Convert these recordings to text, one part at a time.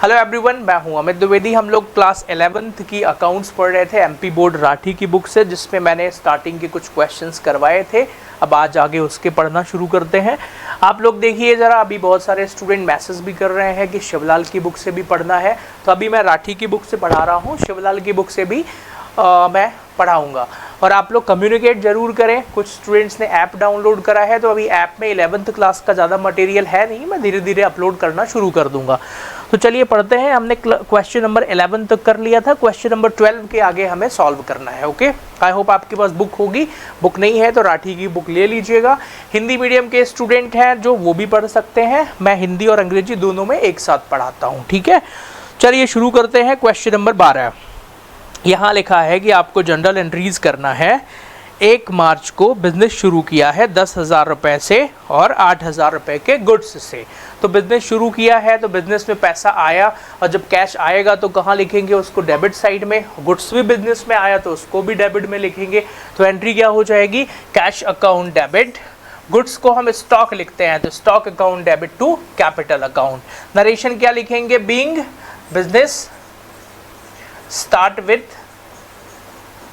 Hello everyone, मैं हूं अमित द्विवेदी। हम लोग क्लास 11th की अकाउंट्स पढ़ रहे थे एमपी बोर्ड राठी की बुक से, जिसमें मैंने स्टार्टिंग के कुछ क्वेश्चंस करवाए थे। अब आज आगे उसके पढ़ना शुरू करते हैं। आप लोग देखिए ज़रा, अभी बहुत सारे स्टूडेंट मैसेज भी कर रहे हैं कि शिवलाल की बुक से भी पढ़ना है, तो अभी मैं राठी की बुक से पढ़ा रहा हूँ, शिवलाल की बुक से भी मैं पढ़ाऊँगा। और आप लोग कम्युनिकेट ज़रूर करें। कुछ स्टूडेंट्स ने ऐप डाउनलोड करा है, तो अभी ऐप में 11th क्लास का ज़्यादा मटेरियल है नहीं, मैं धीरे धीरे अपलोड करना शुरू कर दूँगा। तो चलिए पढ़ते हैं। हमने क्वेश्चन नंबर 11 तक कर लिया था, क्वेश्चन नंबर 12 के आगे हमें सॉल्व करना है। ओके, आई होप आपके पास बुक होगी। बुक नहीं है तो राठी की बुक ले लीजिएगा। हिंदी मीडियम के स्टूडेंट हैं जो वो भी पढ़ सकते हैं, मैं हिंदी और अंग्रेजी दोनों में एक साथ पढ़ाता हूँ। ठीक है, चलिए शुरू करते हैं। क्वेश्चन नंबर 12 यहाँ लिखा है कि आपको जनरल एंट्रीज करना है। 1 मार्च को बिजनेस शुरू किया है 10,000 रुपये से और 8,000 रुपये के गुड्स से। तो बिजनेस शुरू किया है तो बिजनेस में पैसा आया, और जब कैश आएगा तो कहाँ लिखेंगे उसको? डेबिट साइड में। गुड्स भी बिजनेस में आया तो उसको भी डेबिट में लिखेंगे। तो एंट्री क्या हो जाएगी? Cash account debit. गुड्स को हम स्टॉक लिखते हैं तो stock account debit to capital account. Narration क्या लिखेंगे? बीइंग बिजनेस स्टार्ट विथ,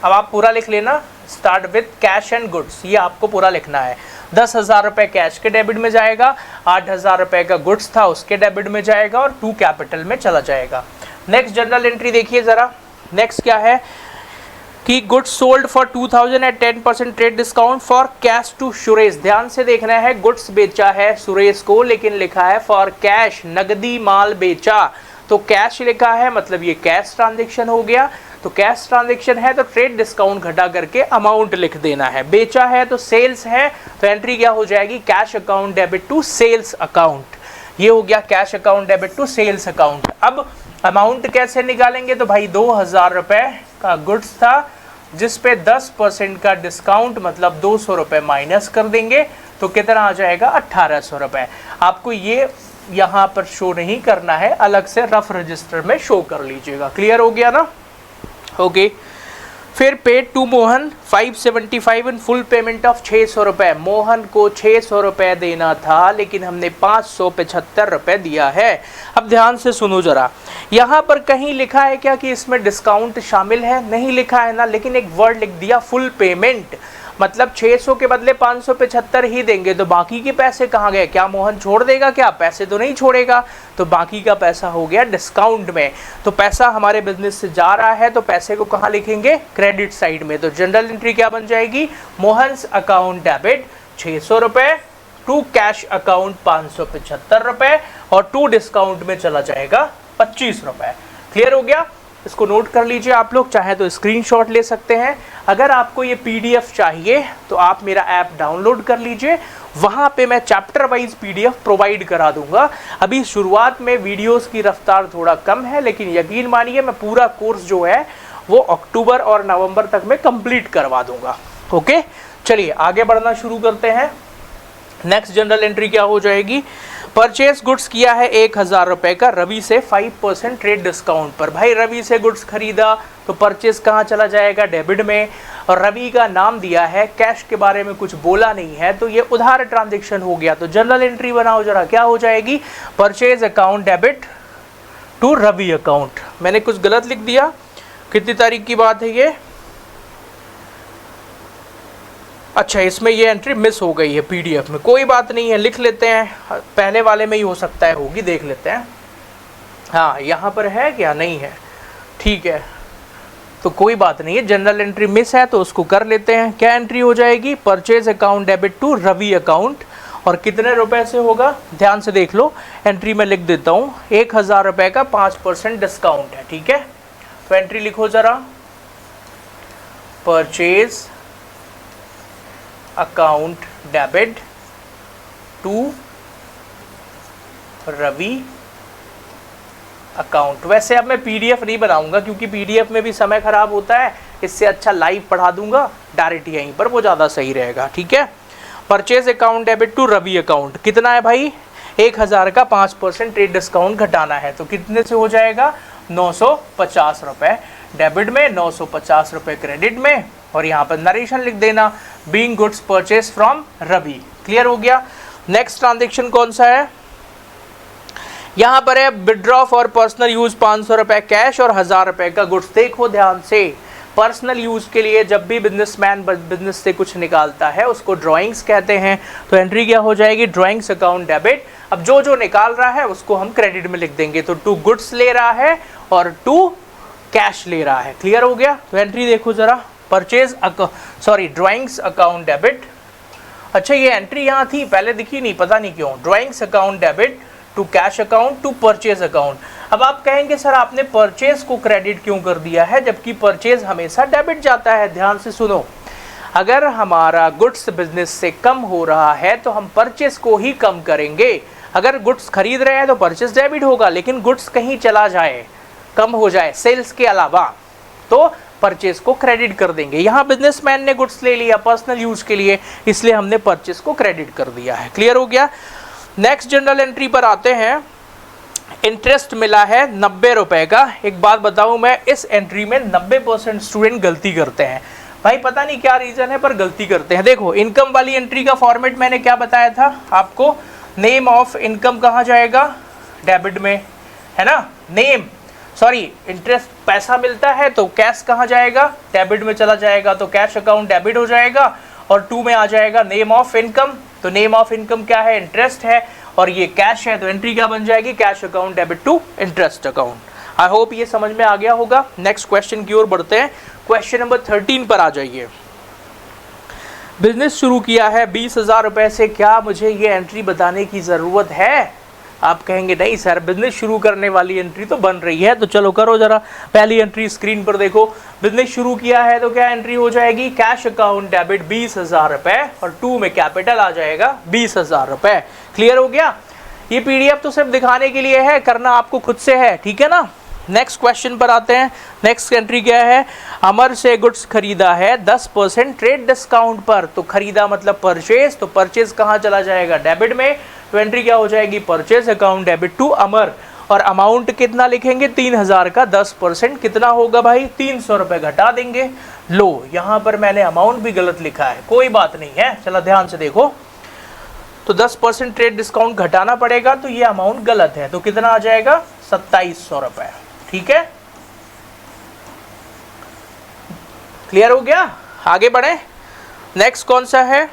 अब आप पूरा लिख लेना, start with cash and goods, ये आपको पूरा लिखना है। 10,000 रुपये कैश के डेबिट में जाएगा, 8,000 रुपये का गुड्स था उसके डेबिट में जाएगा और टू कैपिटल में चला जाएगा। नेक्स्ट जनरल एंट्री देखिए ज़रा। नेक्स्ट क्या है कि goods sold for 2,000 at 10% trade discount for cash to Suresh. ध्यान से देखना है, गुड्स बेचा है सुरेश को, लेकिन लिखा है फॉर कैश, नगदी माल बेचा। तो कैश लिखा है मतलब ये कैश ट्रांजेक्शन हो गया। तो कैश ट्रांजेक्शन है तो ट्रेड डिस्काउंट घटा करके अमाउंट लिख देना है। बेचा है तो सेल्स है, तो एंट्री क्या हो जाएगी? Cash account debit to sales account. ये हो गया cash account debit to sales account. अब अमाउंट कैसे निकालेंगे? तो भाई 2,000 रुपये का गुड्स था जिस पे 10% का डिस्काउंट मतलब 200 रुपये माइनस कर देंगे, तो कितना आ जाएगा? 1,800 रुपये। आपको ये यहाँ पर शो नहीं करना है, अलग से रफ रजिस्टर में शो कर लीजिएगा। क्लियर हो गया ना? ओके। फिर paid to Mohan 575 in full payment of 600 रुपये। मोहन को 600 रुपये देना था लेकिन हमने 575 रुपये दिया है। अब ध्यान से सुनो जरा, यहाँ पर कहीं लिखा है क्या कि इसमें डिस्काउंट शामिल है? नहीं लिखा है ना, लेकिन एक वर्ड लिख दिया फुल पेमेंट, मतलब 600 के बदले 575 ही देंगे। तो बाकी के पैसे कहाँ गए? क्या मोहन छोड़ देगा? क्या पैसे तो नहीं छोड़ेगा, तो बाकी का पैसा हो गया डिस्काउंट में। तो पैसा हमारे बिजनेस से जा रहा है तो पैसे को कहाँ लिखेंगे? क्रेडिट साइड में। तो जनरल एंट्री क्या बन जाएगी? मोहन्स अकाउंट डेबिट 600 रुपये टू कैश अकाउंट 575 रुपये और टू डिस्काउंट में चला जाएगा 25 रुपये। क्लियर हो गया? इसको नोट कर लीजिए आप लोग, चाहे तो स्क्रीनशॉट ले सकते हैं। अगर आपको ये पीडीएफ चाहिए तो आप मेरा ऐप डाउनलोड कर लीजिए, वहाँ पे मैं चैप्टर वाइज पीडीएफ प्रोवाइड करा दूंगा। अभी शुरुआत में वीडियोस की रफ्तार थोड़ा कम है, लेकिन यकीन मानिए मैं पूरा कोर्स जो है वो अक्टूबर और नवंबर तक में कंप्लीट करवा दूंगा। ओके, चलिए आगे बढ़ना शुरू करते हैं। नेक्स्ट जनरल एंट्री क्या हो जाएगी? परचेज गुड्स किया है 1,000 रुपये का रवि से 5% ट्रेड डिस्काउंट पर। भाई रवि से गुड्स खरीदा तो परचेज कहाँ चला जाएगा? डेबिट में। और रवि का नाम दिया है, कैश के बारे में कुछ बोला नहीं है, तो ये उधार ट्रांजेक्शन हो गया। तो जनरल एंट्री बनाओ जरा, क्या हो जाएगी? Purchase account debit to Ravi account. मैंने कुछ गलत लिख दिया, कितनी तारीख की बात है ये? अच्छा, इसमें ये एंट्री मिस हो गई है पीडीएफ में, कोई बात नहीं है, लिख लेते हैं। पहले वाले में ही हो सकता है होगी, देख लेते हैं। हाँ, यहाँ पर है क्या? नहीं है, ठीक है, तो कोई बात नहीं है। जनरल एंट्री मिस है तो उसको कर लेते हैं। क्या एंट्री हो जाएगी? Purchase account debit to Ravi account. और कितने रुपए से होगा? ध्यान से देख लो, एंट्री में लिख देता हूँ। 1,000 रुपये का 5% डिस्काउंट है, ठीक है। तो एंट्री लिखो जरा, purchase account debit to Ravi account. वैसे अब मैं पीडीएफ नहीं बनाऊंगा क्योंकि पीडीएफ में भी समय खराब होता है, इससे अच्छा लाइव पढ़ा दूंगा डायरेक्ट यहीं पर, वो ज़्यादा सही रहेगा। ठीक है, purchase account debit to Ravi account कितना है भाई? 1,000 का 5% ट्रेड डिस्काउंट घटाना है, तो कितने से हो जाएगा? 950 रुपये डेबिट में, 950 रुपये क्रेडिट में। और यहाँ पर नरेशन लिख देना, being goods purchase from Ravi. Clear हो गया? नेक्स्ट ट्रांजेक्शन कौन सा है? यहाँ पर है विड्रॉ फॉर पर्सनल यूज 500 रुपए कैश और 1000 रुपए का गुड्स। देखो ध्यान से, पर्सनल यूज के लिए जब भी बिजनेसमैन बिजनेस से कुछ निकालता है उसको ड्राइंग्स कहते हैं। तो एंट्री क्या हो जाएगी, ड्राइंग्स अकाउंट डेबिट। अब जो जो निकाल रहा है उसको हम क्रेडिट में लिख देंगे। तो टू गुड्स ले रहा है और टू कैश ले रहा है। क्लियर हो गया। तो एंट्री देखो जरा, परचेज ड्राइंग्स अकाउंट डेबिट। अच्छा ये एंट्री यहाँ थी, पहले दिखी नहीं, पता नहीं क्यों। Drawings account debit to cash account to purchase account. अब आप कहेंगे सर आपने परचेज को क्रेडिट क्यों कर दिया है, जबकि परचेज हमेशा डेबिट जाता है। ध्यान से सुनो, अगर हमारा गुड्स बिजनेस से कम हो रहा है तो हम परचेज को ही कम करेंगे। अगर गुड्स खरीद रहे हैं तो परचेज डेबिट होगा, लेकिन गुड्स कहीं चला जाए, कम हो जाए सेल्स के अलावा, तो परचेज को क्रेडिट कर देंगे। यहाँ बिजनेसमैन ने गुड्स ले लिया पर्सनल यूज के लिए, इसलिए हमने परचेज को क्रेडिट कर दिया है। क्लियर हो गया। नेक्स्ट जनरल एंट्री पर आते हैं। इंटरेस्ट मिला है 90 रुपए का। एक बात बताऊं मैं, इस एंट्री में 90% स्टूडेंट गलती करते हैं। भाई पता नहीं क्या रीजन है पर गलती करते हैं। देखो इनकम वाली एंट्री का फॉर्मेट मैंने क्या बताया था आपको, नेम ऑफ इनकम कहाँ जाएगा, डेबिट में, है ना। इंटरेस्ट पैसा मिलता है तो कैश कहाँ जाएगा, डेबिट में चला जाएगा, तो कैश अकाउंट डेबिट हो जाएगा। और 2 में आ जाएगा नेम ऑफ इनकम। तो नेम ऑफ इनकम क्या है, इंटरेस्ट है, और ये कैश है, तो एंट्री क्या बन जाएगी, cash account debit to interest account. I hope ये समझ में आ गया होगा। नेक्स्ट क्वेश्चन की ओर बढ़ते हैं। क्वेश्चन नंबर 13 पर आ जाइए। बिजनेस शुरू किया है 20,000 रुपए से, क्या मुझे ये एंट्री बताने की जरूरत है। आप कहेंगे नहीं सर, बिजनेस शुरू करने वाली एंट्री तो बन रही है, तो चलो करो जरा। पहली एंट्री स्क्रीन पर देखो, बिजनेस शुरू किया है तो क्या एंट्री हो जाएगी, कैश अकाउंट डेबिट 20,000 रुपए, और 2 में कैपिटल आ जाएगा 20,000 रुपए। क्लियर हो गया। ये पीडीएफ तो सिर्फ दिखाने के लिए है, करना आपको खुद से है, ठीक है ना। नेक्स्ट क्वेश्चन पर आते हैं। नेक्स्ट एंट्री क्या है, अमर से गुड्स खरीदा है 10% ट्रेड डिस्काउंट पर। तो खरीदा मतलब परचेज, तो परचेज कहाँ चला जाएगा, डेबिट में। तो एंट्री क्या हो जाएगी, परचेज अकाउंट डेबिट टू अमर। और अमाउंट कितना लिखेंगे, 3,000 का 10% कितना होगा भाई, 300 रुपए घटा देंगे। लो यहाँ पर मैंने अमाउंट भी गलत लिखा है, कोई बात नहीं है, चलो ध्यान से देखो। तो 10% ट्रेड डिस्काउंट घटाना पड़ेगा, तो ये अमाउंट गलत है, तो कितना आ जाएगा, 2700 रुपए। ठीक है, क्लियर हो गया। आगे बढ़े। नेक्स्ट कौन सा है,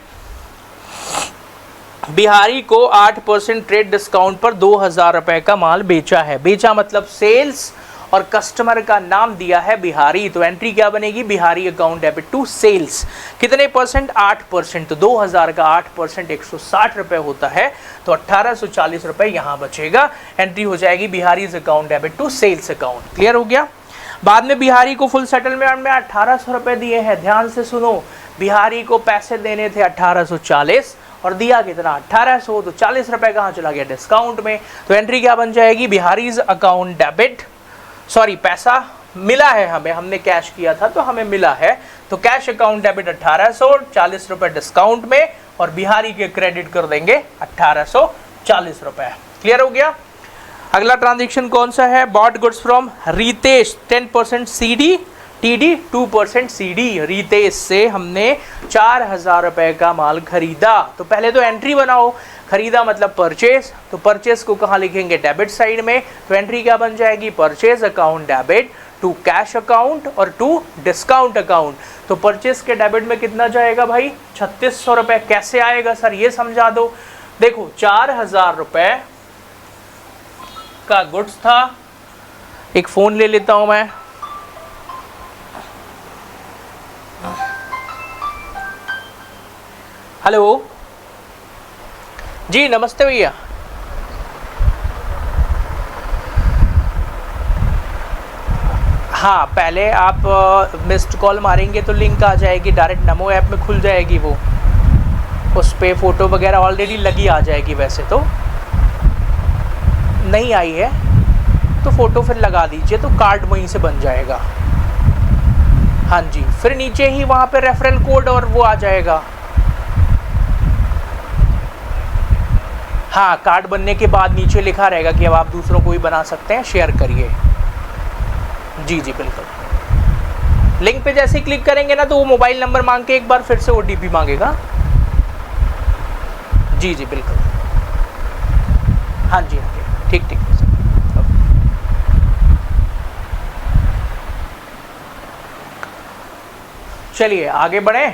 बिहारी को 8% ट्रेड डिस्काउंट पर 2,000 रुपए का माल बेचा है। बेचा मतलब सेल्स, और कस्टमर का नाम दिया है बिहारी। तो एंट्री क्या बनेगी, Bihari account debit to sales. कितने परसेंट, 8%। तो 2,000 का 8% 160 रुपए होता है, तो 1840 रुपए यहाँ बचेगा। एंट्री हो जाएगी Bihari account debit to sales account. Clear हो गया। बाद में बिहारी को फुल सेटलमेंट में 1800 रुपए दिए हैं। ध्यान से सुनो, बिहारी को पैसे देने थे 1840 और दिया कितना, 1800। तो 40 रुपए कहाँ चला गया, डिस्काउंट में। तो एंट्री क्या बन जाएगी, बिहारीज अकाउंट डेबिट, पैसा मिला है हमें, हमने कैश किया था तो हमें मिला है, तो कैश अकाउंट डेबिट 1800, 40 रुपए डिस्काउंट में, और बिहारी के क्रेडिट कर देंगे 1840 रुपए। क्लियर हो गया। अगला ट्रांजैक्शन कौन सा है, bought goods from Ritesh 10% CD, TD 2% CD। Ritesh से हमने 4,000 रुपए का माल खरीदा। तो पहले तो एंट्री बनाओ, खरीदा मतलब परचेज, तो परचेज को कहाँ लिखेंगे, डेबिट साइड में। तो एंट्री क्या बन जाएगी, purchase account debit to cash account और टू डिस्काउंट अकाउंट। तो परचेज के डेबिट में कितना जाएगा भाई, 3600 रुपए। कैसे आएगा सर, ये समझा दो। देखो 4,000 रुपए का गुड्स था। एक फोन ले लेता हूं मैं। हेलो जी, नमस्ते भैया। हाँ, पहले आप मिस्ड कॉल मारेंगे तो लिंक आ जाएगी, डायरेक्ट नमो ऐप में खुल जाएगी वो, उस पर फ़ोटो वगैरह ऑलरेडी लगी आ जाएगी। वैसे तो नहीं आई है तो फ़ोटो फिर लगा दीजिए, तो कार्ड वहीं से बन जाएगा। हाँ जी, फिर नीचे ही वहाँ पे रेफरल कोड और वो आ जाएगा। हाँ, कार्ड बनने के बाद नीचे लिखा रहेगा कि अब आप दूसरों को भी बना सकते हैं, शेयर करिए। जी जी बिल्कुल। लिंक पे जैसे ही क्लिक करेंगे ना तो वो मोबाइल नंबर मांग के एक बार फिर से OTP मांगेगा। जी जी बिल्कुल। हाँ जी हाँ जी, ठीक ठीक। चलिए आगे बढ़े।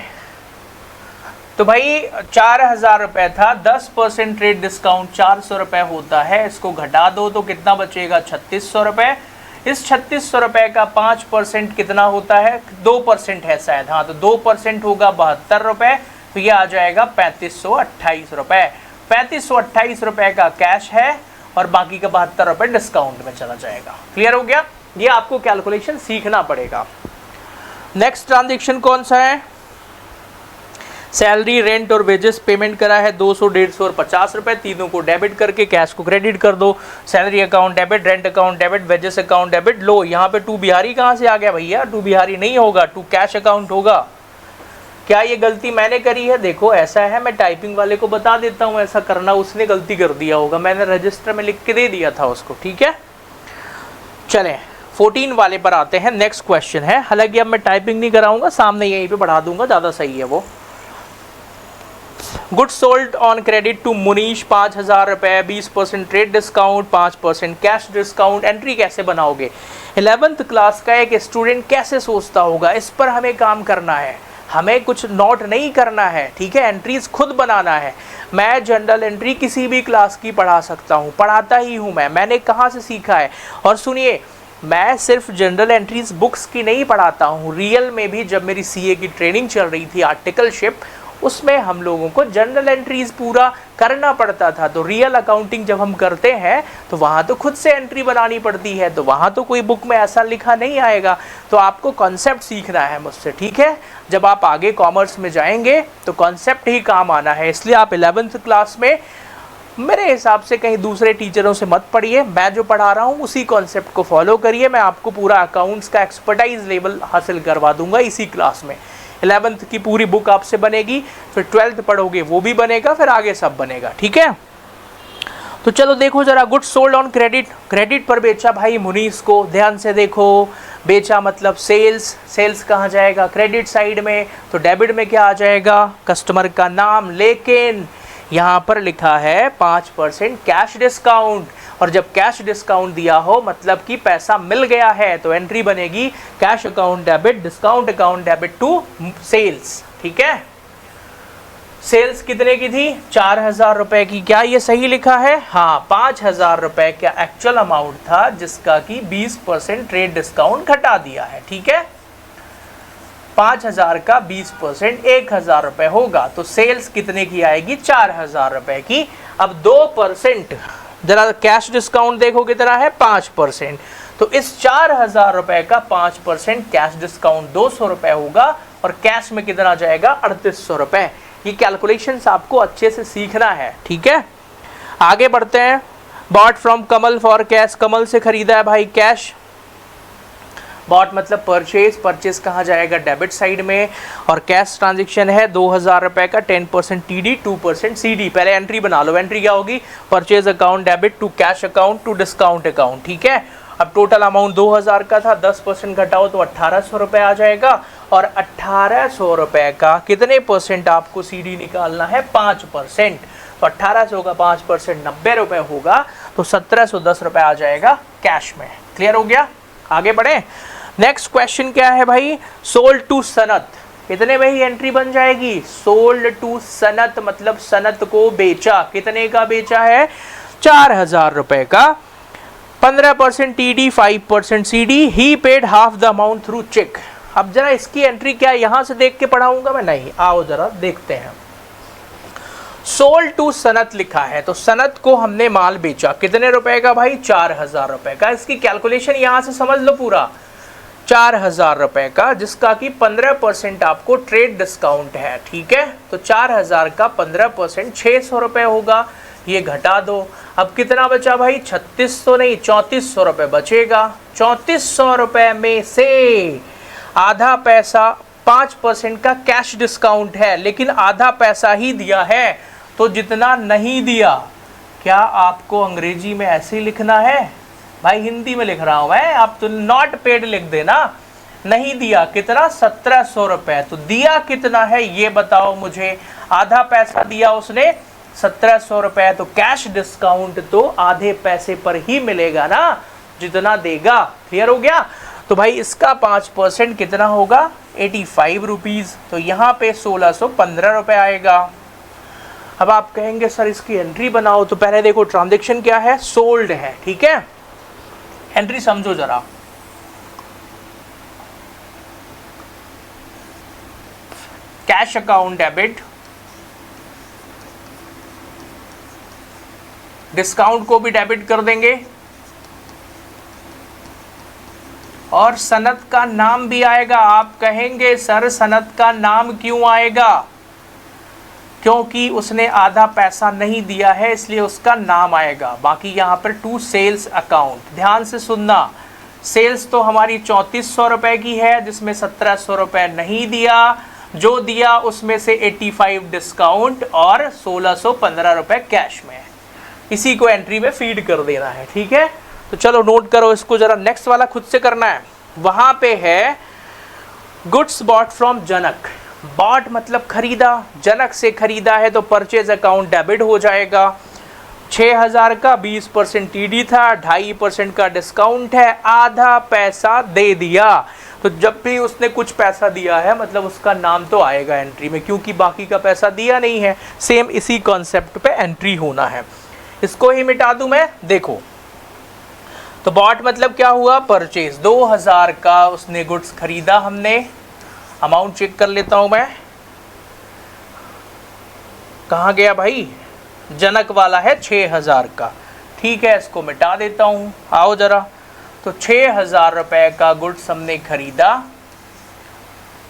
तो भाई 4000 रुपए था, 10% ट्रेड डिस्काउंट 400 रुपए होता है, इसको घटा दो तो कितना बचेगा 3600 रुपए। इस 3600 रुपए का 5% कितना होता है, 2% है शायद, हाँ तो 2% होगा 72 रुपए, तो ये आ जाएगा 3528 रुपए। 3528 रुपए का कैश है और बाकी का 72 रुपए डिस्काउंट में चला जाएगा। क्लियर हो गया, ये आपको कैलकुलेशन सीखना पड़ेगा। नेक्स्ट ट्रांजैक्शन कौन सा है, सैलरी, रेंट और वेजेस पेमेंट करा है 200, 150 और 50 रुपए, तीनों को डेबिट करके कैश को क्रेडिट कर दो। Salary account debit, rent account debit, wages account debit. लो यहाँ पे टू बिहारी कहाँ से आ गया भैया, टू बिहारी नहीं होगा, टू कैश अकाउंट होगा। क्या ये गलती मैंने करी है, देखो ऐसा है, मैं टाइपिंग वाले को बता देता हूँ ऐसा करना, उसने गलती कर दिया होगा, मैंने रजिस्टर में लिख के दे दिया था उसको, ठीक है। चलें 14 वाले पर आते हैं। नेक्स्ट क्वेश्चन है, हालांकि अब मैं टाइपिंग नहीं कराऊंगा, सामने यहीं पे बढ़ा दूंगा, ज़्यादा सही है वो। Goods sold on credit to Munish 5000 रुपए, 20% trade discount, 5% cash discount. Entry कैसे बनाओगे, 11th क्लास का एक स्टूडेंट कैसे सोचता होगा, इस पर हमें काम करना है, हमें कुछ नोट नहीं करना है, ठीक है, एंट्रीज खुद बनाना है। मैं जनरल एंट्री किसी भी क्लास की पढ़ा सकता हूँ, पढ़ाता ही हूँ मैंने कहाँ से सीखा है। और सुनिए, मैं सिर्फ जनरल एंट्रीज बुक्स की नहीं पढ़ाता हूँ, रियल में भी जब मेरी सीए की ट्रेनिंग चल रही थी आर्टिकलशिप, उसमें हम लोगों को जनरल एंट्रीज पूरा करना पड़ता था। तो रियल अकाउंटिंग जब हम करते हैं तो वहाँ तो खुद से एंट्री बनानी पड़ती है, तो वहाँ तो कोई बुक में ऐसा लिखा नहीं आएगा। तो आपको कॉन्सेप्ट सीखना है मुझसे, ठीक है। जब आप आगे कॉमर्स में जाएंगे तो कॉन्सेप्ट ही काम आना है, इसलिए आप 11th क्लास में मेरे हिसाब से कहीं दूसरे टीचरों से मत पढ़िए, मैं जो पढ़ा रहा हूँ उसी कॉन्सेप्ट को फॉलो करिए। मैं आपको पूरा अकाउंट्स का एक्सपर्टाइज लेवल हासिल करवा दूंगा इसी क्लास में। 11th की पूरी बुक आपसे बनेगी, फिर 12th पढ़ोगे वो भी बनेगा, फिर आगे सब बनेगा, ठीक है। तो चलो देखो जरा, goods sold on credit, credit पर बेचा भाई मुनीस को, ध्यान से देखो, बेचा मतलब सेल्स, सेल्स कहाँ जाएगा, क्रेडिट साइड में, तो डेबिट में क्या आ जाएगा, कस्टमर का नाम। लेकिन यहाँ पर लिखा है 5% कैश डिस्काउंट, और जब कैश डिस्काउंट दिया हो मतलब कि पैसा मिल गया है, तो एंट्री बनेगी cash account debit, discount account debit to sales, ठीक है। सेल्स कितने की थी, 4000 रुपए की, क्या ये सही लिखा है, हाँ 5000 रुपए का एक्चुअल अमाउंट था, जिसका कि 20% ट्रेड डिस्काउंट घटा दिया है, ठीक है। 5000 का 20% 1000 रुपए होगा, तो सेल्स कितने की आएगी, 4000 रुपए की। अब 2% जरा कैश डिस्काउंट देखो कितना है, 5%, तो इस 4000 रुपए का 5% कैश डिस्काउंट 200 रुपए होगा, और कैश में कितना जाएगा 3800 रुपए। ये कैलकुलेशंस आपको अच्छे से सीखना है, ठीक है। आगे बढ़ते हैं। Bought from Kamal for cash, Kamal से खरीदा है भाई कैश। बॉट मतलब परचेज, परचेज कहाँ जाएगा, डेबिट साइड में, और कैश ट्रांजेक्शन है 2000 रुपए का, 10% टीडी 2% सीडी। पहले एंट्री बना लो, एंट्री क्या होगी, purchase account debit to cash account to discount account, ठीक है। अब टोटल अमाउंट 2000 का था, 10% घटाओ तो 1800 रुपए आ जाएगा, और 1800 रुपए का कितने परसेंट आपको सीडी निकालना है, 5%। तो 1800 का 5% 90 रुपए होगा, तो 1710 रुपए आ जाएगा कैश में। क्लियर हो गया, आगे बढ़े। नेक्स्ट क्वेश्चन क्या है भाई, सोल्ड टू सनत, कितने में ही एंट्री बन जाएगी, सोल्ड टू सनत मतलब सनत को बेचा, कितने का बेचा है, 4000 रुपए का, 15% TD 5% CD, he paid half the amount through cheque. अब जरा इसकी एंट्री क्या यहां से देख के पढ़ाऊंगा मैं, नहीं, आओ जरा देखते हैं। सोल्ड टू सनत लिखा है, तो सनत को हमने माल बेचा, कितने रुपए का भाई, 4000 रुपए का। इसकी कैलकुलेशन यहां से समझ लो पूरा, 4000 रुपए का, जिसका कि 15% आपको ट्रेड डिस्काउंट है, ठीक है। तो 4000 का 15% 600 रुपए होगा, ये घटा दो। अब कितना बचा भाई, 3600 नहीं 3400 रुपए बचेगा। 3400 रुपए में से आधा पैसा 5% का कैश डिस्काउंट है, लेकिन आधा पैसा ही दिया है, तो जितना नहीं दिया, क्या आपको अंग्रेजी में ऐसे ही लिखना है, भाई हिंदी में लिख रहा हूं मैं, आप तो नॉट पेड लिख देना। नहीं दिया कितना, 1700 रुपए, तो दिया कितना है ये बताओ मुझे, आधा पैसा दिया उसने 1700 रुपए, तो कैश डिस्काउंट तो आधे पैसे पर ही मिलेगा ना, जितना देगा। क्लियर हो गया, तो भाई इसका 5% कितना होगा, 85 रुपीज़, तो यहाँ पे 1615 रुपये आएगा। अब आप कहेंगे सर इसकी एंट्री बनाओ, तो पहले देखो ट्रांजैक्शन क्या है, सोल्ड है, ठीक है। एंट्री समझो जरा, कैश अकाउंट डेबिट, डिस्काउंट को भी डेबिट कर देंगे और सनद का नाम भी आएगा। आप कहेंगे सर सनद का नाम क्यों आएगा, क्योंकि उसने आधा पैसा नहीं दिया है इसलिए उसका नाम आएगा। बाकी यहाँ पर टू सेल्स अकाउंट, ध्यान से सुनना, सेल्स तो हमारी 3400 रुपये की है जिसमें 1700 रुपये नहीं दिया, जो दिया उसमें से 85 डिस्काउंट और 1615 रुपये कैश में, इसी को एंट्री में फीड कर देना है, ठीक है। तो चलो नोट करो इसको जरा, नेक्स्ट वाला खुद से करना है। वहां पे है goods bought from Janak, bought मतलब खरीदा, जनक से खरीदा है तो परचेज अकाउंट डेबिट हो जाएगा। 6000 का 20% टीडी था, 2.5% का डिस्काउंट है, आधा पैसा दे दिया, तो जब भी उसने कुछ पैसा दिया है मतलब उसका नाम तो आएगा एंट्री में, क्योंकि बाकी का पैसा दिया नहीं है। सेम इसी कॉन्सेप्ट पे एंट्री होना है। इसको ही मिटा दूं मैं, देखो तो बॉट मतलब क्या हुआ, परचेज, 2000 का उसने गुड्स खरीदा हमने। अमाउंट चेक कर लेता हूं मैं, कहाँ गया भाई, जनक वाला है 6000 का, ठीक है, इसको मिटा देता हूं, आओ जरा। तो 6000 रुपये का गुड्स हमने खरीदा,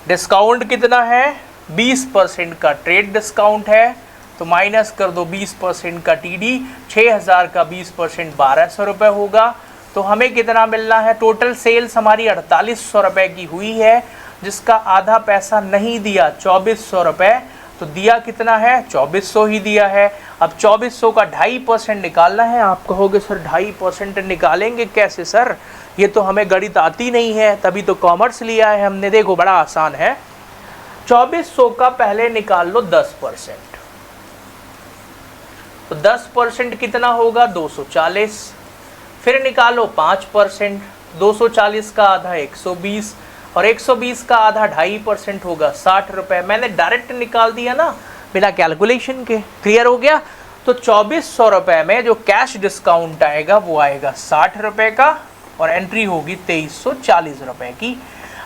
डिस्काउंट कितना है, 20% का ट्रेड डिस्काउंट है, तो माइनस कर दो 20% का टीडी, 6000 का 20% 1200 रुपये होगा। तो हमें कितना मिलना है, टोटल सेल्स हमारी 4800 रुपये की हुई है, जिसका आधा पैसा नहीं दिया 2400 रुपये, तो दिया कितना है, 2400 ही दिया है। अब 2400 का 2.5% निकालना है। आप कहोगे सर 2.5% निकालेंगे कैसे सर, ये तो हमें गणित आती नहीं है, तभी तो कॉमर्स लिया है हमने। देखो बड़ा आसान है, 2400 का पहले निकाल लो 10%, तो 10% कितना होगा, 240, फिर निकालो 5%, 240 का आधा 120, और 120 का आधा 2.5% होगा 60 रुपये। मैंने डायरेक्ट निकाल दिया ना बिना कैलकुलेशन के, क्लियर हो गया। तो 2400 रुपये में जो कैश डिस्काउंट आएगा वो आएगा 60 रुपये का, और एंट्री होगी 2340 रुपये की।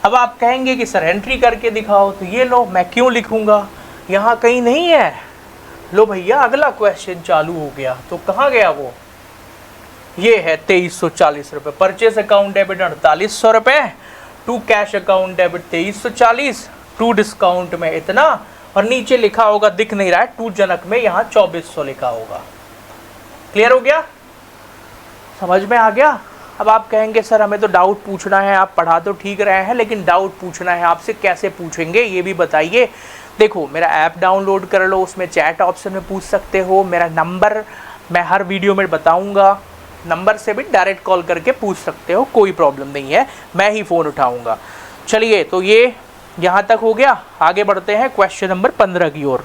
अब आप कहेंगे कि सर एंट्री करके दिखाओ, तो ये लो, मैं क्यों लिखूंगा, यहाँ कहीं नहीं है। लो भैया अगला क्वेश्चन चालू हो गया, तो कहाँ गया वो, ये है 2340 रुपये। परचेस अकाउंट डेबिट 4800 रुपये, to cash account debit 2340, to discount में इतना, और नीचे लिखा होगा, दिख नहीं रहा है, टू जनक में यहाँ 2400 लिखा होगा। क्लियर हो गया, समझ में आ गया। अब आप कहेंगे सर हमें तो डाउट पूछना है, आप पढ़ा तो ठीक रहे हैं लेकिन डाउट पूछना है आपसे, कैसे पूछेंगे ये भी बताइए। देखो मेरा ऐप डाउनलोड कर लो, उसमें चैट ऑप्शन में पूछ सकते हो, मेरा नंबर मैं हर वीडियो में बताऊंगा, नंबर से भी डायरेक्ट कॉल करके पूछ सकते हो, कोई प्रॉब्लम नहीं है, मैं ही फ़ोन उठाऊंगा। चलिए तो ये यहाँ तक हो गया, आगे बढ़ते हैं क्वेश्चन नंबर 15 की ओर।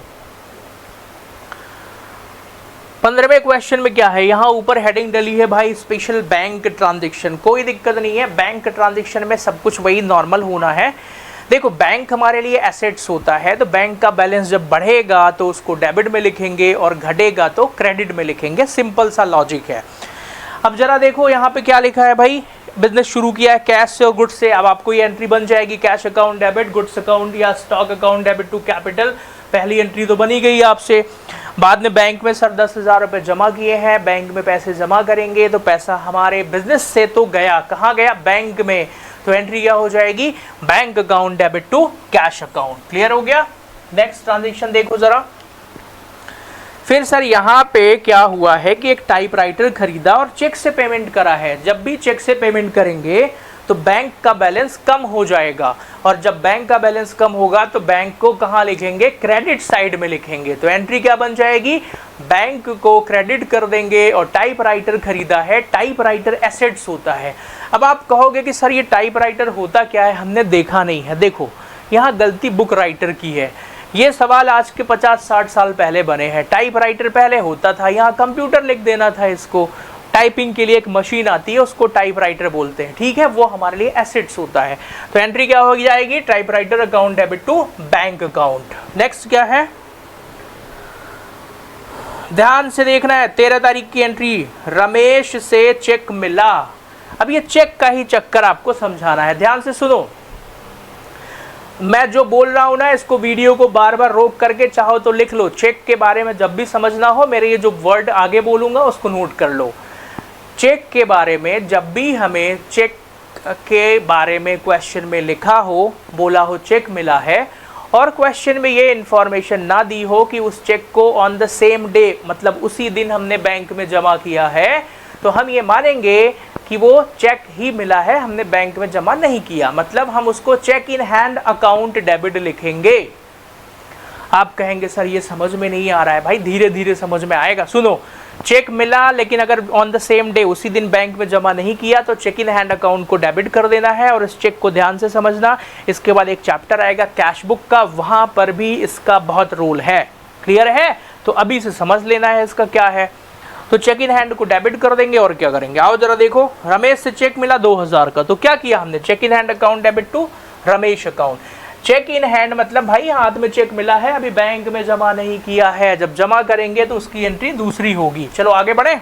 15वें क्वेश्चन में क्या है, यहाँ ऊपर हेडिंग डली है भाई स्पेशल बैंक ट्रांजैक्शन। कोई दिक्कत नहीं है, बैंक ट्रांजैक्शन में सब कुछ वही नॉर्मल होना है। देखो बैंक हमारे लिए एसेट्स होता है, तो बैंक का बैलेंस जब बढ़ेगा तो उसको डेबिट में लिखेंगे और घटेगा तो क्रेडिट में लिखेंगे, सिंपल सा लॉजिक है। अब जरा देखो यहाँ पे क्या लिखा है भाई, बिजनेस शुरू किया है कैश से और गुड्स से। अब आपको ये एंट्री बन जाएगी, cash account debit, goods account या stock account debit to capital. पहली एंट्री तो बनी गई आपसे। बाद में बैंक में सर 10,000 रुपये जमा किए हैं, बैंक में पैसे जमा करेंगे तो पैसा हमारे बिजनेस से तो गया, कहाँ गया, बैंक में, तो एंट्री क्या हो जाएगी, bank account debit to cash account. Clear हो गया। नेक्स्ट ट्रांजेक्शन देखो जरा। फिर सर यहाँ पे क्या हुआ है कि एक टाइपराइटर खरीदा और चेक से पेमेंट करा है। जब भी चेक से पेमेंट करेंगे तो बैंक का बैलेंस कम हो जाएगा, और जब बैंक का बैलेंस कम होगा तो बैंक को कहाँ लिखेंगे, क्रेडिट साइड में लिखेंगे। तो एंट्री क्या बन जाएगी, बैंक को क्रेडिट कर देंगे। और टाइपराइटर खरीदा है, टाइपराइटर एसेट्स होता है। अब आप कहोगे कि सर ये टाइपराइटर होता क्या है, हमने देखा नहीं है। देखो यहाँ गलती बुक राइटर की है। ये सवाल आज के 50-60 साल पहले बने हैं। टाइपराइटर पहले होता था, यहाँ कंप्यूटर लिख देना था इसको। टाइपिंग के लिए एक मशीन आती है, उसको टाइपराइटर बोलते हैं, ठीक है, वो हमारे लिए एसेट्स होता है। तो एंट्री क्या हो जाएगी, typewriter account debit to bank account. Next क्या है, ध्यान से देखना है, 13 तारीख की एंट्री, रमेश से चेक मिला। अब ये चेक का ही चक्कर आपको समझाना है, ध्यान से सुनो। मैं जो बोल रहा हूं ना, इसको वीडियो को बार बार रोक करके चाहो तो लिख लो। चेक के बारे में जब भी समझना हो, मेरे ये जो वर्ड आगे बोलूंगा उसको नोट कर लो। चेक के बारे में जब भी हमें चेक के बारे में क्वेश्चन में लिखा हो, बोला हो चेक मिला है, और क्वेश्चन में ये इंफॉर्मेशन ना दी हो कि उस चेक को ऑन द सेम डे, मतलब उसी दिन हमने बैंक में जमा किया है, तो हम ये मानेंगे कि वो चेक ही मिला है, हमने बैंक में जमा नहीं किया, मतलब हम उसको cheque in hand account debit लिखेंगे। आप कहेंगे सर ये समझ में नहीं आ रहा है। भाई धीरे धीरे समझ में आएगा। सुनो, चेक मिला लेकिन अगर ऑन द सेम डे, उसी दिन बैंक में जमा नहीं किया, तो चेक इन हैंड अकाउंट को डेबिट कर देना है। और इस चेक को ध्यान से समझना। इसके बाद एक चैप्टर आएगा कैश बुक का, वहां पर भी इसका बहुत रोल है। क्लियर है? तो अभी से समझ लेना है इसका क्या है। तो चेक इन हैंड को डेबिट कर देंगे और क्या करेंगे, आओ जरा देखो। रमेश से चेक मिला 2000 का, तो क्या किया हमने, cheque in hand account debit to Ramesh account. Cheque in hand मतलब भाई हाथ में चेक मिला है, अभी बैंक में जमा नहीं किया है, जब जमा करेंगे तो उसकी एंट्री दूसरी होगी। चलो आगे बढ़े।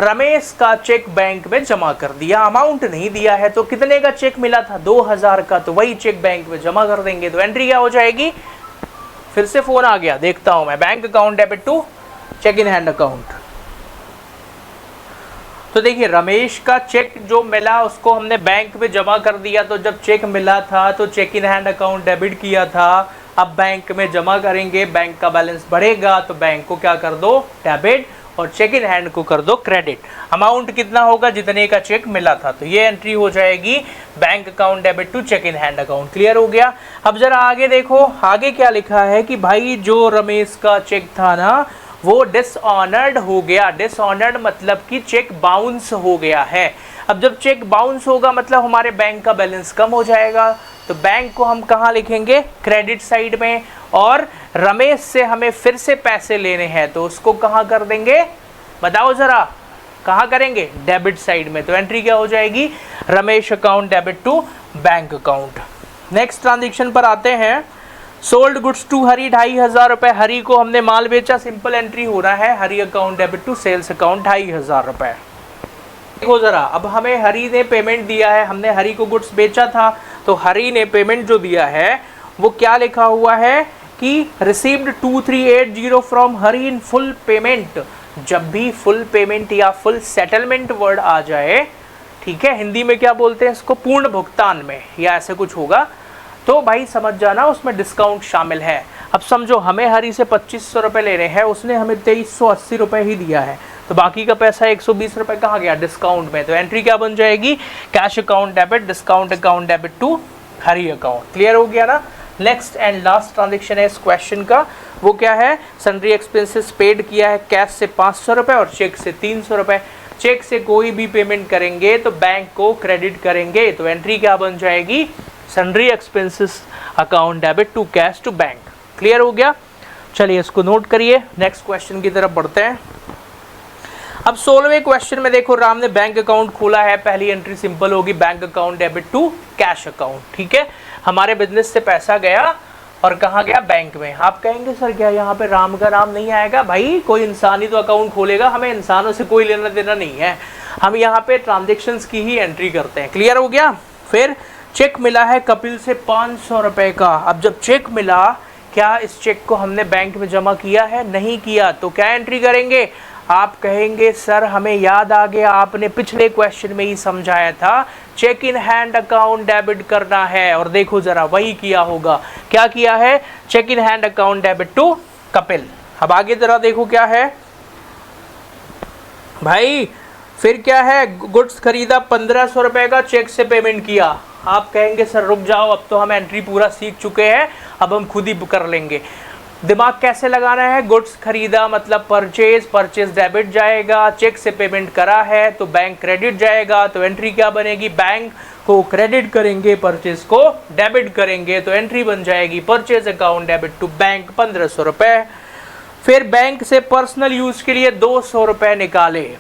रमेश का चेक बैंक में जमा कर दिया, अमाउंट नहीं दिया है, तो कितने का चेक मिला था, 2000 का, तो वही चेक बैंक में जमा कर देंगे। तो एंट्री क्या हो जाएगी, फिर से फोन आ गया, देखता हूं मैं, bank account debit to cheque in hand account. तो देखिए रमेश का चेक जो मिला उसको हमने बैंक में जमा कर दिया, तो जब चेक मिला था तो cheque in hand account debit किया था। अब बैंक में जमा करेंगे, बैंक का बैलेंस बढ़ेगा, तो बैंक को क्या कर दो, डेबिट, और चेक इन हैंड को कर दो क्रेडिट। अमाउंट कितना होगा, जितने का चेक मिला था, तो ये एंट्री हो जाएगी bank account debit to cheque in hand account. Clear हो गया? अब जरा आगे देखो, आगे क्या लिखा है कि भाई जो रमेश का चेक था ना, वो डिसऑनर्ड हो गया। डिसऑनर्ड मतलब कि चेक बाउंस हो गया है। अब जब चेक बाउंस होगा मतलब हमारे बैंक का बैलेंस कम हो जाएगा, तो बैंक को हम कहाँ लिखेंगे, क्रेडिट साइड में। और रमेश से हमें फिर से पैसे लेने हैं, तो उसको कहाँ कर देंगे, बताओ जरा, कहाँ करेंगे, डेबिट साइड में। तो एंट्री क्या हो जाएगी, Ramesh account debit to bank account. Next transaction पर आते हैं। सोल्ड गुड्स टू हरी, 2500 रुपए, हरी को हमने माल बेचा, सिंपल एंट्री हो रहा है, Hari account debit to sales account 2500 रुपए। देखो जरा, अब हमें हरी ने पेमेंट दिया है, हमने हरी को गुड्स बेचा था, तो हरी ने पेमेंट जो दिया है वो क्या लिखा हुआ है कि received 2380 from Hari in full payment. जब भी फुल पेमेंट या फुल सेटलमेंट वर्ड आ जाए, ठीक है, हिंदी में क्या बोलते हैं इसको, पूर्ण भुगतान में या ऐसे कुछ होगा, तो भाई समझ जाना उसमें डिस्काउंट शामिल है। अब समझो हमें हरी से 2500 रुपये लेने हैं, उसने हमें 2380 रुपये ही दिया है, तो बाकी का पैसा 120 रुपये कहाँ गया, डिस्काउंट में। तो एंट्री क्या बन जाएगी, cash account debit, discount account debit to Hari account. Clear हो गया ना? नेक्स्ट एंड लास्ट ट्रांजेक्शन है इस क्वेश्चन का, वो क्या है, सन्ड्री एक्सपेंसेस पेड किया है कैश से 500 रुपये और चेक से 300 रुपये। चेक से कोई भी पेमेंट करेंगे तो बैंक को क्रेडिट करेंगे, तो एंट्री क्या बन जाएगी, sundry expenses account debit to cash to bank. Clear हो गया? चलिए इसको नोट करिए, नेक्स्ट क्वेश्चन की तरफ बढ़ते हैं। अब 16वें क्वेश्चन में देखो, राम ने बैंक अकाउंट खोला है, पहली एंट्री सिंपल होगी, bank account debit to cash account. ठीक है, हमारे बिजनेस से पैसा गया और कहाँ गया, बैंक में। आप कहेंगे सर क्या यहाँ पे राम का नाम नहीं आएगा? भाई कोई इंसान ही तो अकाउंट खोलेगा, हमें इंसानों से कोई लेना देना नहीं है, हम यहाँ पे ट्रांजेक्शन्स की ही एंट्री करते हैं। क्लियर हो गया? फिर चेक मिला है कपिल से 500 रुपये का। अब जब चेक मिला, क्या इस चेक को हमने बैंक में जमा किया है, नहीं किया, तो क्या एंट्री करेंगे? आप कहेंगे सर हमें याद आ गया, आपने पिछले क्वेश्चन में ही समझाया था, cheque in hand account debit करना है, और देखो जरा वही किया होगा। क्या किया है, cheque in hand account debit to Kapil. अब आगे जरा देखो क्या है भाई, फिर क्या है, गुड्स खरीदा 1500 रुपये का, चेक से पेमेंट किया। आप कहेंगे सर रुक जाओ, अब तो हम एंट्री पूरा सीख चुके हैं, अब हम खुद ही कर लेंगे। दिमाग कैसे लगाना है, गुड्स खरीदा मतलब परचेज, परचेज डेबिट जाएगा, चेक से पेमेंट करा है तो बैंक क्रेडिट जाएगा, तो एंट्री क्या बनेगी, बैंक को क्रेडिट करेंगे, परचेज को डेबिट करेंगे, तो एंट्री बन जाएगी purchase account debit to bank 1500 रुपये। फिर बैंक से पर्सनल यूज के लिए 200 रुपए निकाले।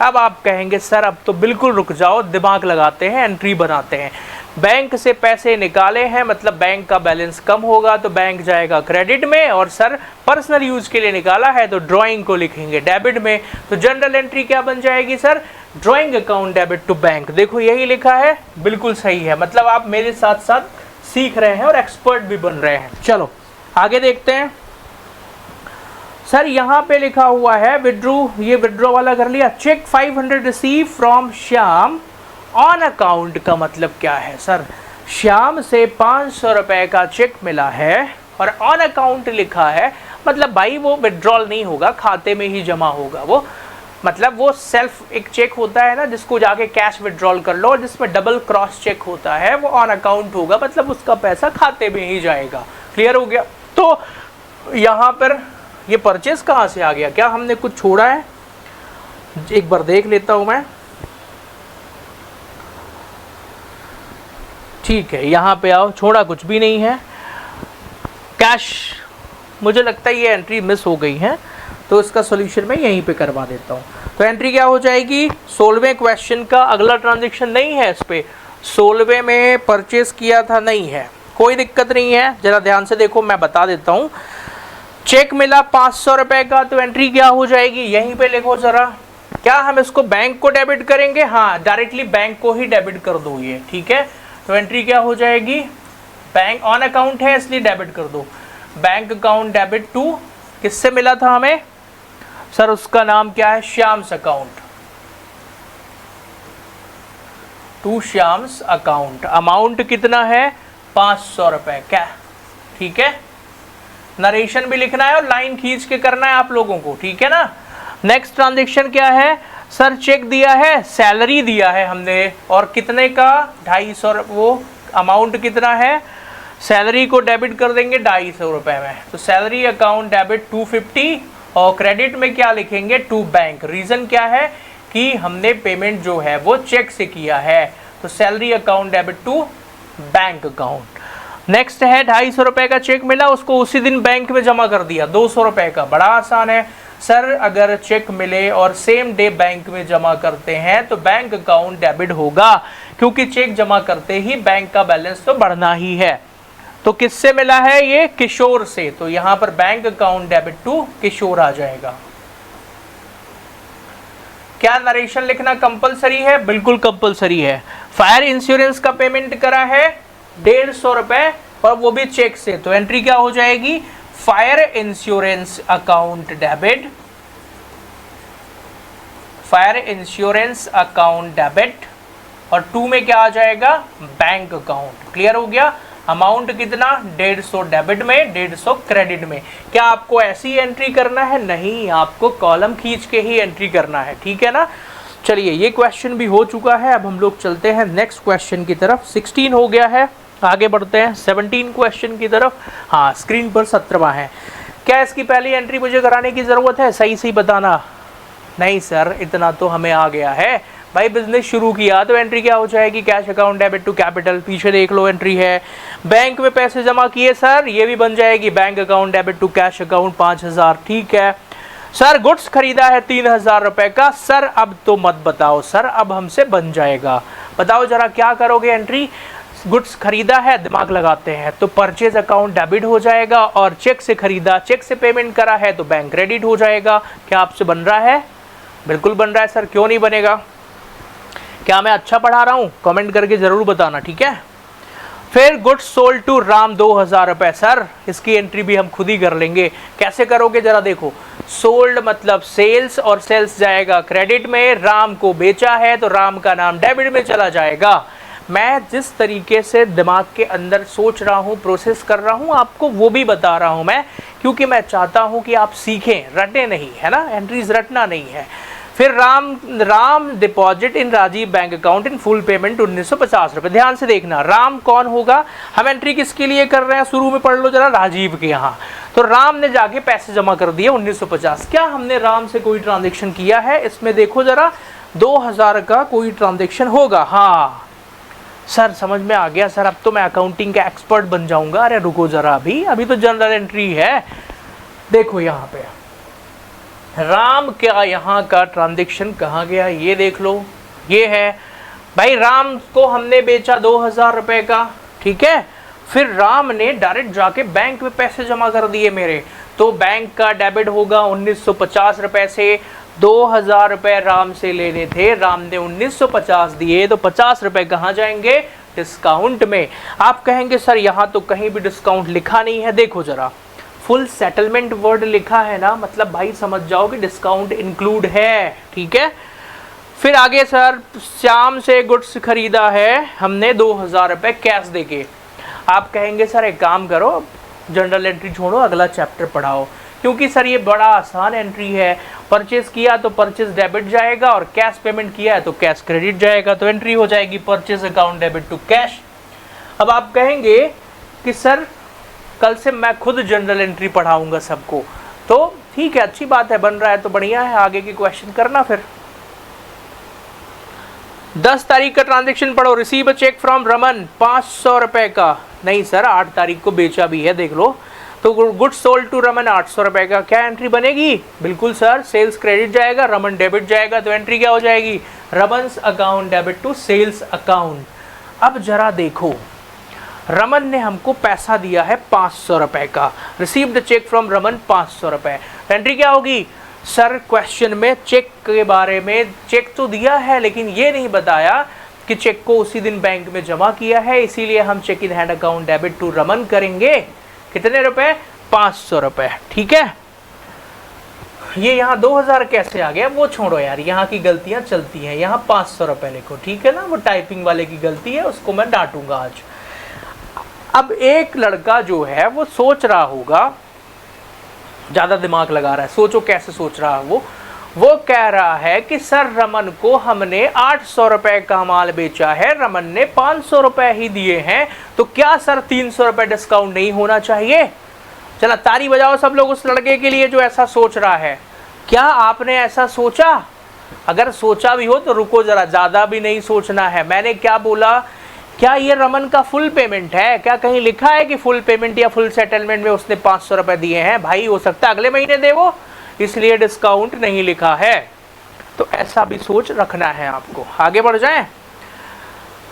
अब आप कहेंगे सर अब तो बिल्कुल रुक जाओ, दिमाग लगाते हैं, एंट्री बनाते हैं। बैंक से पैसे निकाले हैं मतलब बैंक का बैलेंस कम होगा तो बैंक जाएगा क्रेडिट में, और सर पर्सनल यूज के लिए निकाला है तो ड्राइंग को लिखेंगे डेबिट में। तो जनरल एंट्री क्या बन जाएगी sir? Drawing account debit to bank. देखो यही लिखा है, बिल्कुल सही है। मतलब आप मेरे साथ साथ सीख रहे हैं और एक्सपर्ट भी बन रहे हैं। चलो आगे देखते हैं। सर यहाँ पे लिखा हुआ है विड्रू, ये विड्रॉ वाला कर लिया। Cheque 500 receive from Shyam on account का मतलब क्या है सर? श्याम से 500 रुपए का चेक मिला है और ऑन अकाउंट लिखा है, मतलब भाई वो विड्रॉल नहीं होगा, खाते में ही जमा होगा वो। मतलब वो सेल्फ एक चेक होता है ना जिसको जाके कैश विड्रॉल कर लो, और जिसमें डबल क्रॉस चेक होता है, वो ऑन अकाउंट होगा, मतलब उसका पैसा खाते में ही जाएगा। क्लियर हो गया? तो यहाँ पर ये परचेस कहाँ से आ गया? क्या हमने कुछ छोड़ा है? एक बार देख लेता हूं मैं। ठीक है, यहाँ पे आओ, छोड़ा कुछ भी नहीं है। कैश, मुझे लगता है ये एंट्री मिस हो गई है, तो इसका सॉल्यूशन मैं यहीं पे करवा देता हूँ। तो एंट्री क्या हो जाएगी? 16वें क्वेश्चन का अगला ट्रांजैक्शन नहीं है इस पे, 16वें में परचेस किया था, नहीं है, कोई दिक्कत नहीं है। जरा ध्यान से देखो, मैं बता देता हूँ। चेक मिला 500 रुपए का, तो एंट्री क्या हो जाएगी? यहीं पे लिखो जरा। क्या हम इसको बैंक को डेबिट करेंगे? हाँ, डायरेक्टली बैंक को ही डेबिट कर दो ये, ठीक है। तो एंट्री क्या हो जाएगी? बैंक ऑन अकाउंट है इसलिए डेबिट कर दो। बैंक अकाउंट डेबिट टू, किससे मिला था हमें सर? उसका नाम क्या है? Shyam's account, to Shyam's account. Amount कितना है? 500 रुपए। क्या? ठीक है, नरेशन भी लिखना है और लाइन खींच के करना है आप लोगों को, ठीक है ना। नेक्स्ट ट्रांजैक्शन क्या है सर? चेक दिया है, सैलरी दिया है हमने, और कितने का? 250। वो अमाउंट कितना है? सैलरी को डेबिट कर देंगे 250 रुपए में, तो सैलरी अकाउंट डेबिट 250, और क्रेडिट में क्या लिखेंगे? To bank. रीजन क्या है कि हमने पेमेंट जो है वो चेक से किया है, तो salary account debit to bank account. Next है 250 रुपए का चेक मिला, उसको उसी दिन बैंक में जमा कर दिया 200 रुपए का। बड़ा आसान है सर, अगर चेक मिले और सेम डे बैंक में जमा करते हैं तो बैंक अकाउंट डेबिट होगा, क्योंकि चेक जमा करते ही बैंक का बैलेंस तो बढ़ना ही है। तो किससे मिला है ये? किशोर से, तो यहां पर बैंक अकाउंट डेबिट टू किशोर आ जाएगा। क्या नरेशन लिखना कंपलसरी है? बिल्कुल कंपलसरी है। फायर इंश्योरेंस का पेमेंट करा है 150 रुपए, और वो भी चेक से, तो एंट्री क्या हो जाएगी? Fire insurance account debit, fire insurance account debit, और टू में क्या आ जाएगा? Bank account. क्लियर हो गया? अमाउंट कितना? 150 डेबिट में, 150 क्रेडिट में। क्या आपको ऐसी एंट्री करना है? नहीं, आपको कॉलम खींच के ही एंट्री करना है, ठीक है ना। चलिए, ये क्वेश्चन भी हो चुका है। अब हम लोग चलते हैं नेक्स्ट क्वेश्चन की तरफ। 16 हो गया है, आगे बढ़ते हैं 17 क्वेश्चन की तरफ। हाँ, स्क्रीन पर 17वां है। क्या इसकी पहली एंट्री मुझे कराने की ज़रूरत है? सही सही बताना। नहीं सर, इतना तो हमें आ गया है भाई, बिजनेस शुरू किया तो एंट्री क्या हो जाएगी? Cash account debit to capital. पीछे देख लो, एंट्री है बैंक में पैसे जमा किए सर, ये भी बन जाएगी bank account debit to cash account 5000। ठीक है सर, गुड्स खरीदा है 3000 रुपए का। सर अब तो मत बताओ सर, अब हमसे बन जाएगा। बताओ जरा क्या करोगे एंट्री? गुड्स खरीदा है, दिमाग लगाते हैं, तो परचेज अकाउंट डेबिट हो जाएगा, और चेक से खरीदा, चेक से पेमेंट करा है तो बैंक क्रेडिट हो जाएगा। क्या आपसे बन रहा है? बिल्कुल बन रहा है सर, क्यों नहीं बनेगा? क्या मैं अच्छा पढ़ा रहा हूँ? कमेंट करके जरूर बताना, ठीक है। फिर गुड्स सोल्ड टू राम 2000 रुपए। सर इसकी एंट्री भी हम खुद ही कर लेंगे। कैसे करोगे जरा देखो। सोल्ड मतलब सेल्स, और सेल्स जाएगा क्रेडिट में। राम को बेचा है तो राम का नाम डेबिट में चला जाएगा। मैं जिस तरीके से दिमाग के अंदर सोच रहा हूँ, प्रोसेस कर रहा हूँ, आपको वो भी बता रहा हूँ मैं, क्योंकि मैं चाहता हूँ कि आप सीखें, रटे नहीं, है ना। एंट्रीज रटना नहीं है। फिर Ram deposit in Rajiv bank account in full payment 1950 रुपए। ध्यान से देखना, राम कौन होगा? हम एंट्री किसके लिए कर रहे हैं? शुरू में पढ़ लो जरा, राजीव के यहाँ। तो राम ने जाके पैसे जमा कर दिए 1950। क्या हमने राम से कोई ट्रांजेक्शन किया है? इसमें देखो जरा, 2000 का कोई ट्रांजेक्शन होगा। हाँ सर समझ में आ गया सर, अब तो मैं अकाउंटिंग का एक्सपर्ट बन जाऊंगा। अरे रुको जरा, अभी तो जनरल एंट्री है। देखो यहाँ पे राम क्या यहाँ का ट्रांजैक्शन कहाँ गया, ये देख लो, ये है भाई, राम को हमने बेचा 2000 रुपए का, ठीक है। फिर राम ने डायरेक्ट जाके बैंक में पैसे जमा कर दिए मेरे, तो बैंक का डेबिट होगा 1950 रुपए से। 2000 रुपए राम से लेने थे, राम ने 1950 दिए, तो 50 रुपए कहाँ जाएंगे, डिस्काउंट में। आप कहेंगे सर यहाँ तो कहीं भी डिस्काउंट लिखा नहीं है, देखो जरा, फुल सेटलमेंट वर्ड लिखा है ना, मतलब भाई समझ जाओ कि डिस्काउंट इंक्लूड है, ठीक है। फिर आगे सर, श्याम से गुड्स खरीदा है हमने 2000 रुपए कैश देके। आप कहेंगे सर एक काम करो, जनरल एंट्री छोड़ो, अगला चैप्टर पढ़ाओ, क्योंकि सर ये बड़ा आसान एंट्री है। परचेज किया तो परचेज डेबिट जाएगा, और कैश पेमेंट किया है तो कैश क्रेडिट जाएगा, तो एंट्री हो जाएगी purchase account debit to cash. अब आप कहेंगे कि सर कल से मैं खुद जनरल एंट्री पढ़ाऊंगा सबको, तो ठीक है, अच्छी बात है, बन रहा है तो बढ़िया है, आगे की क्वेश्चन करना। फिर 10 तारीख का ट्रांजैक्शन पढ़ो, receive a cheque from Raman 500 रुपए का। नहीं सर 8 तारीख को बेचा भी है, देख लो, तो गुड सोल्ड टू रमन 800 रुपए का, क्या एंट्री बनेगी, बिल्कुल सर सेल्स क्रेडिट जाएगा, रमन डेबिट जाएगा, तो एंट्री क्या हो जाएगी, Raman's account debit to sales account. अब जरा देखो, रमन ने हमको पैसा दिया है 500 रुपए का, रिसीव्ड चेक फ्रॉम रमन 500 रुपए, एंट्री क्या होगी, सर क्वेश्चन में चेक के बारे में, चेक तो दिया है लेकिन ये नहीं बताया कि चेक को उसी दिन बैंक में जमा किया है, इसीलिए हम cheque in hand account debit to Raman करेंगे। कितने रुपए, 500 रुपए, ठीक है। ये यहाँ 2000 कैसे आ गया, वो छोड़ो यार, यहाँ की गलतियां चलती हैं, यहाँ 500 रुपए लिखो, ठीक है ना, वो टाइपिंग वाले की गलती है, उसको मैं डांटूंगा आज। अब एक लड़का जो है वो सोच रहा होगा, ज्यादा दिमाग लगा रहा है, सोचो कैसे सोच रहा है वो कह रहा है कि सर रमन को हमने 800 रुपए का माल बेचा है, रमन ने 500 रुपए ही दिए हैं, तो क्या सर 300 रुपए डिस्काउंट नहीं होना चाहिए। चला ताली बजाओ सब लोग उस लड़के के लिए जो ऐसा सोच रहा है। क्या आपने ऐसा सोचा, अगर सोचा भी हो तो रुको जरा, ज्यादा भी नहीं सोचना है। मैंने क्या बोला, क्या ये रमन का फुल पेमेंट है, क्या कहीं लिखा है कि फुल पेमेंट या फुल सेटलमेंट में उसने 500 रुपए दिए हैं, भाई हो सकता है अगले महीने दे वो, इसलिए डिस्काउंट नहीं लिखा है, तो ऐसा भी सोच रखना है आपको। आगे बढ़ जाएं।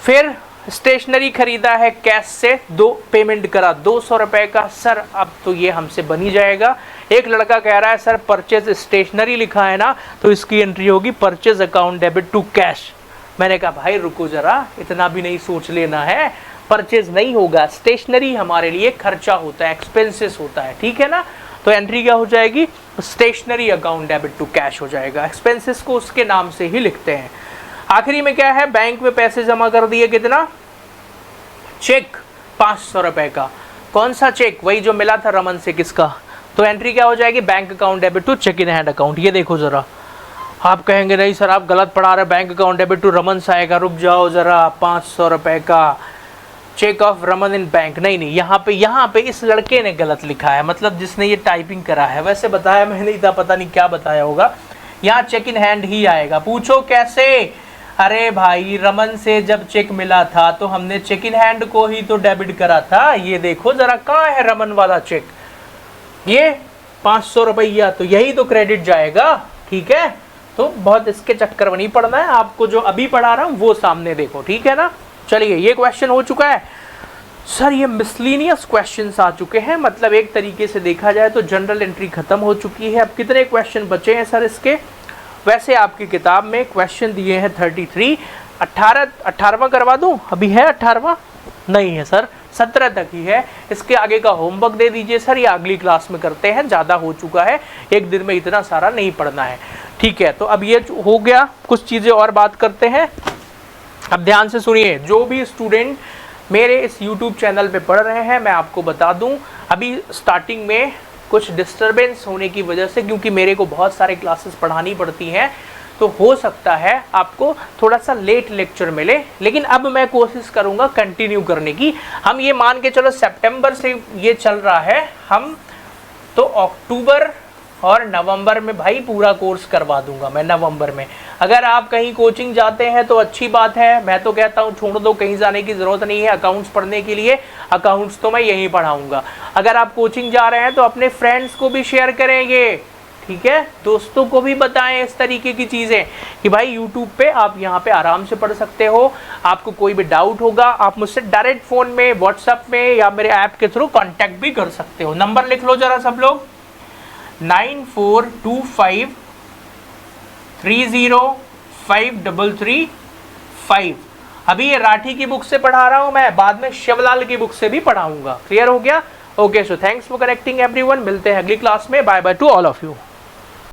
फिर स्टेशनरी खरीदा है कैश से, दो पेमेंट करा 200 रुपए का, सर अब तो ये हमसे बन ही जाएगा। एक लड़का कह रहा है सर परचेज स्टेशनरी लिखा है ना, तो इसकी एंट्री होगी purchase account debit to cash. मैंने कहा भाई रुको जरा, इतना भी नहीं सोच लेना है, परचेज नहीं होगा, स्टेशनरी हमारे लिए खर्चा होता है, एक्सपेंसेस होता है, ठीक है ना, तो एंट्री क्या हो जाएगी, stationery account debit to cash हो जाएगा, एक्सपेंसेस को उसके नाम से ही लिखते हैं। आखिरी में क्या है, बैंक में पैसे जमा कर दिए, कितना, चेक 500 रुपए का, कौन सा चेक, वही जो मिला था रमन से, किसका, तो एंट्री क्या हो जाएगी, bank account debit to cheque in hand account. ये देखो जरा, आप कहेंगे नहीं सर आप गलत पढ़ा रहे, bank account debit to Raman से आएगा, रुक जाओ जरा, 500 रुपए का cheque of Raman in bank, नहीं यहाँ पे इस लड़के ने गलत लिखा है, मतलब जिसने ये टाइपिंग करा है, वैसे बताया मैं नहीं था, पता नहीं क्या बताया होगा, यहाँ चेक इन हैंड ही आएगा। पूछो कैसे, अरे भाई रमन से जब चेक मिला था तो हमने चेक इन हैंड को ही तो डेबिट करा था, ये देखो जरा कहाँ है रमन वाला चेक, ये 500 रुपया, तो यही तो क्रेडिट जाएगा, ठीक है। तो बहुत इसके चक्कर में नहीं पड़ना है आपको, जो अभी पढ़ा रहा हूँ वो सामने देखो, ठीक है ना। चलिए ये क्वेश्चन हो चुका है सर, ये मिसलिनियस क्वेश्चंस आ चुके हैं, मतलब एक तरीके से देखा जाए तो जनरल एंट्री खत्म हो चुकी है। अब कितने क्वेश्चन बचे हैं सर इसके, वैसे आपकी किताब में क्वेश्चन दिए हैं 33, 18वां करवा दूं, अभी है 18वां नहीं है सर, 17 तक ही है, इसके आगे का होमवर्क दे दीजिए सर, या अगली क्लास में करते हैं, ज़्यादा हो चुका है, एक दिन में इतना सारा नहीं पढ़ना है, ठीक है। तो अब ये हो गया, कुछ चीज़ें और बात करते हैं। अब ध्यान से सुनिए, जो भी स्टूडेंट मेरे इस YouTube चैनल पे पढ़ रहे हैं, मैं आपको बता दूं, अभी स्टार्टिंग में कुछ डिस्टरबेंस होने की वजह से, क्योंकि मेरे को बहुत सारे क्लासेस पढ़ानी पड़ती हैं, तो हो सकता है आपको थोड़ा सा लेट लेक्चर मिले, लेकिन अब मैं कोशिश करूंगा कंटिन्यू करने की। हम ये मान के चलो सितंबर से ये चल रहा है, हम तो अक्टूबर और नवंबर में भाई पूरा कोर्स करवा दूंगा मैं, नवंबर में। अगर आप कहीं कोचिंग जाते हैं तो अच्छी बात है, मैं तो कहता हूँ छोड़ दो, कहीं जाने की ज़रूरत नहीं है अकाउंट्स पढ़ने के लिए, अकाउंट्स तो मैं यहीं पढ़ाऊँगा। अगर आप कोचिंग जा रहे हैं तो अपने फ्रेंड्स को भी शेयर करेंगे, ठीक है, दोस्तों को भी बताएं इस तरीके की चीजें कि भाई YouTube पे आप यहाँ पे आराम से पढ़ सकते हो। आपको कोई भी डाउट होगा आप मुझसे डायरेक्ट फोन में, व्हाट्सएप में या मेरे ऐप के थ्रू कांटेक्ट भी कर सकते हो। नंबर लिख लो जरा सब लोग, 9425305335। अभी ये राठी की बुक से पढ़ा रहा हूं मैं, बाद में शिवलाल की बुक से भी पढ़ाऊंगा। क्लियर हो गया? Okay, so thanks for connecting everyone. मिलते हैं अगली क्लास में। Bye bye to all of you.